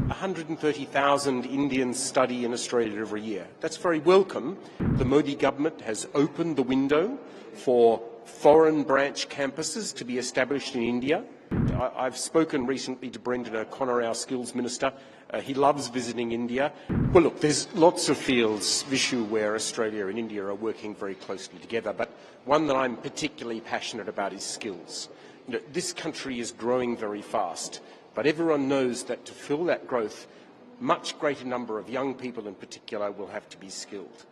130,000 Indians study in Australia every year. That's very welcome. The Modi government has opened the window for foreign branch campuses to be established in India. I've spoken recently to Brendan O'Connor, our skills minister. He loves visiting India. Well, look, there's lots of fields, Vishu, where Australia and India are working very closely together, but one that I'm particularly passionate about is skills. This country is growing very fast, but everyone knows that to fill that growth, much greater number of young people in particular will have to be skilled.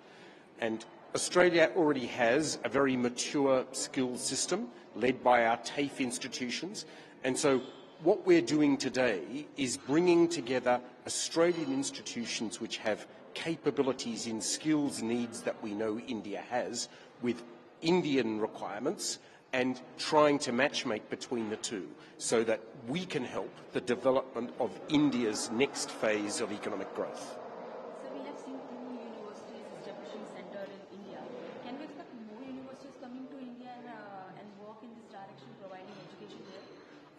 And Australia already has a very mature skills system led by our TAFE institutions. And so what we're doing today is bringing together Australian institutions which have capabilities in skills needs that we know India has with Indian requirements and trying to matchmake between the two so that we can help the development of India's next phase of economic growth. So we have seen 2 universities establishing center in India. Can we expect more universities coming to India and work in this direction, providing education here?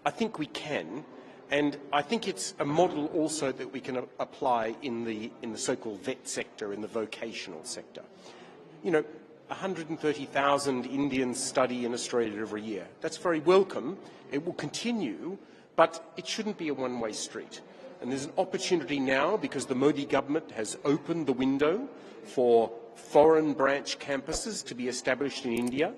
I think we can, and I think it's a model also that we can apply in the so-called vet sector, in the vocational sector. 130,000 Indians study in Australia every year. That's very welcome. It will continue, but it shouldn't be a one-way street. And there's an opportunity now because the Modi government has opened the window for foreign branch campuses to be established in India.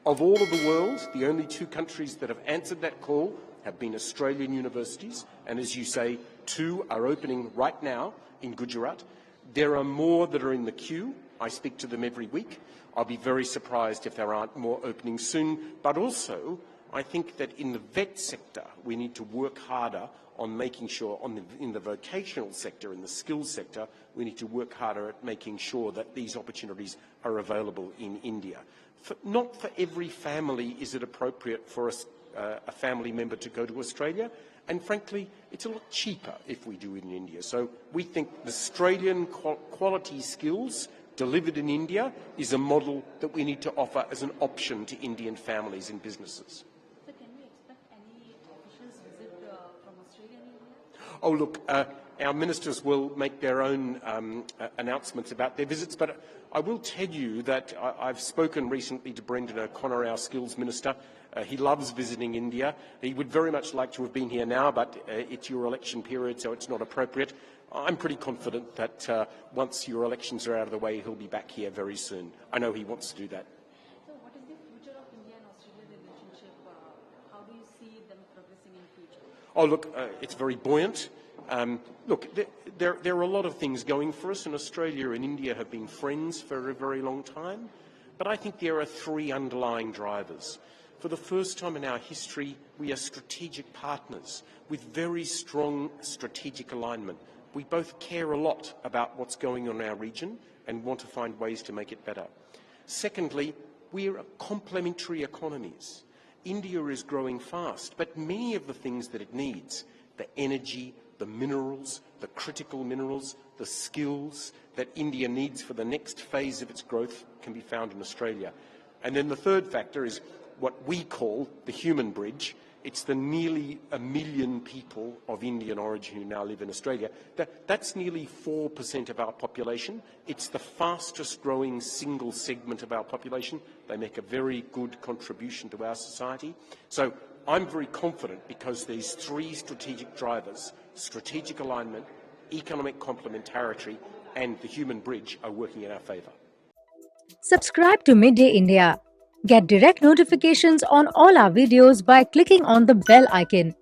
Of all of the world, the only 2 countries that have answered that call have been Australian universities, and as you say, 2 are opening right now in Gujarat. There are more that are in the queue. I speak to them every week. I'll be very surprised if there aren't more opening soon. But also, I think that in the vet sector, we need to work harder on making sure, in the vocational sector, in the skills sector, we need to work harder at making sure that these opportunities are available in India. Not for every family is it appropriate for a family member to go to Australia. And frankly, it's a lot cheaper if we do it in India. So we think the Australian quality skills delivered in India is a model that we need to offer as an option to Indian families and businesses. So can we expect any officials visit from Australia and India? Oh, look, our ministers will make their own announcements about their visits, but I will tell you that I've spoken recently to Brendan O'Connor, our skills minister. He loves visiting India. He would very much like to have been here now, but it's your election period, so it's not appropriate. I'm pretty confident that once your elections are out of the way, he'll be back here very soon. I know he wants to do that. So what is the future of India and Australia relationship? How do you see them progressing in future? Oh, look, it's very buoyant. Look, there are a lot of things going for us, and Australia and India have been friends for a very long time. But I think there are 3 underlying drivers. For the first time in our history, we are strategic partners with very strong strategic alignment. We both care a lot about what's going on in our region and want to find ways to make it better. Secondly, we are complementary economies. India is growing fast, but many of the things that it needs, the energy, the minerals, the critical minerals, the skills that India needs for the next phase of its growth can be found in Australia. And then the third factor is what we call the human bridge. It's the nearly 1 million people of Indian origin who now live in Australia. That's nearly 4% of our population. It's the fastest growing single segment of our population. They make a very good contribution to our society. So I'm very confident because these 3 strategic drivers, strategic alignment, economic complementarity, and the human bridge are working in our favour. Subscribe to Midday India. Get direct notifications on all our videos by clicking on the bell icon.